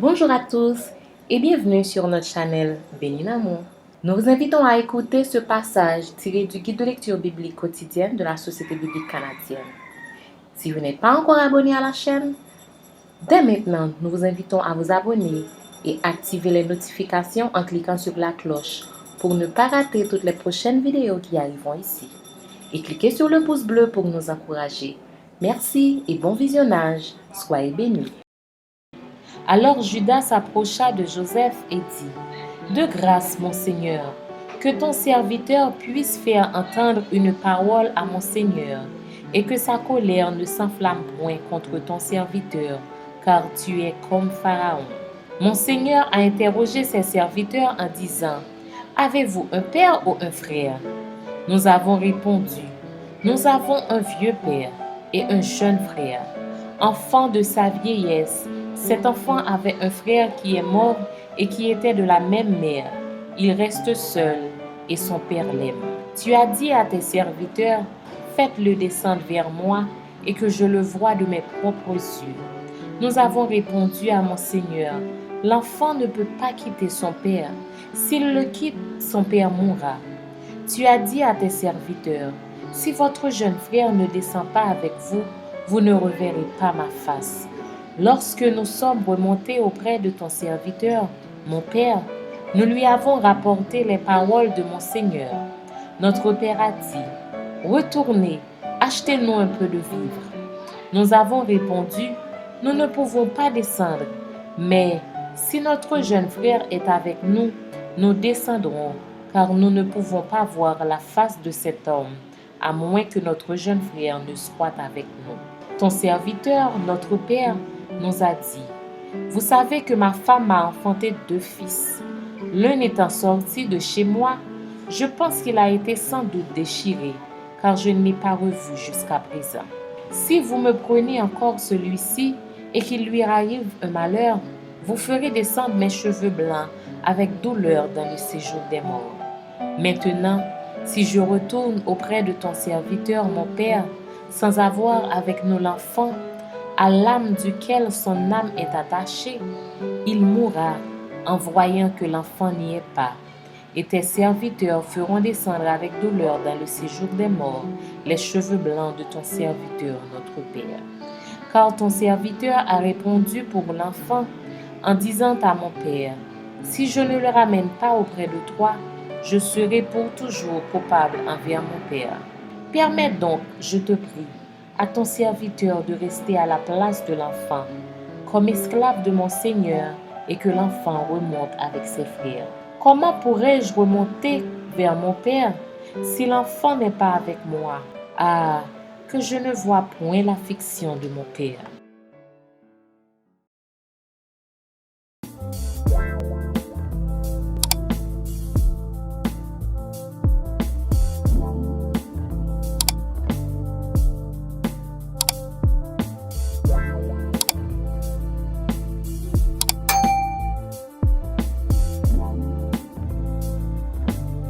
Bonjour à tous et bienvenue sur notre channel Béninamo. Nous vous invitons à écouter ce passage tiré du guide de lecture biblique quotidienne de la Société biblique canadienne. Si vous n'êtes pas encore abonné à la chaîne, dès maintenant, nous vous invitons à vous abonner et activer les notifications en cliquant sur la cloche pour ne pas rater toutes les prochaines vidéos qui arriveront ici. Et cliquez sur le pouce bleu pour nous encourager. Merci et bon visionnage. Soyez bénis. Alors Judas s'approcha de Joseph et dit: De grâce, mon Seigneur, que ton serviteur puisse faire entendre une parole à mon Seigneur, et que sa colère ne s'enflamme point contre ton serviteur, car tu es comme Pharaon. Mon Seigneur a interrogé ses serviteurs en disant: Avez-vous un père ou un frère? Nous avons répondu: Nous avons un vieux père et un jeune frère, enfant de sa vieillesse. Cet enfant avait un frère qui est mort et qui était de la même mère. Il reste seul et son père l'aime. Tu as dit à tes serviteurs: Faites-le descendre vers moi et que je le voie de mes propres yeux. Nous avons répondu à mon Seigneur: L'enfant ne peut pas quitter son père. S'il le quitte, son père mourra. Tu as dit à tes serviteurs: Si votre jeune frère ne descend pas avec vous, vous ne reverrez pas ma face. Lorsque nous sommes remontés auprès de ton serviteur, mon père, nous lui avons rapporté les paroles de mon Seigneur. Notre père a dit: Retournez, achetez-nous un peu de vivres. Nous avons répondu: Nous ne pouvons pas descendre, mais si notre jeune frère est avec nous, nous descendrons, car nous ne pouvons pas voir la face de cet homme, à moins que notre jeune frère ne soit avec nous. Ton serviteur, notre père, nous a dit: Vous savez que ma femme m'a enfanté 2 fils. L'un étant sorti de chez moi, je pense qu'il a été sans doute déchiré, car je ne l'ai pas revu jusqu'à présent. Si vous me prenez encore celui-ci et qu'il lui arrive un malheur, vous ferez descendre mes cheveux blancs avec douleur dans le séjour des morts. Maintenant, si je retourne auprès de ton serviteur, mon père, sans avoir avec nous l'enfant, à l'âme duquel son âme est attachée, il mourra en voyant que l'enfant n'y est pas. Et tes serviteurs feront descendre avec douleur dans le séjour des morts les cheveux blancs de ton serviteur, notre Père. Car ton serviteur a répondu pour l'enfant en disant à mon Père: Si je ne le ramène pas auprès de toi, je serai pour toujours coupable envers mon Père. Permets donc, je te prie, à ton serviteur de rester à la place de l'enfant, comme esclave de mon Seigneur, et que l'enfant remonte avec ses frères. Comment pourrais-je remonter vers mon Père si l'enfant n'est pas avec moi? Ah, que je ne vois point l'affliction de mon Père.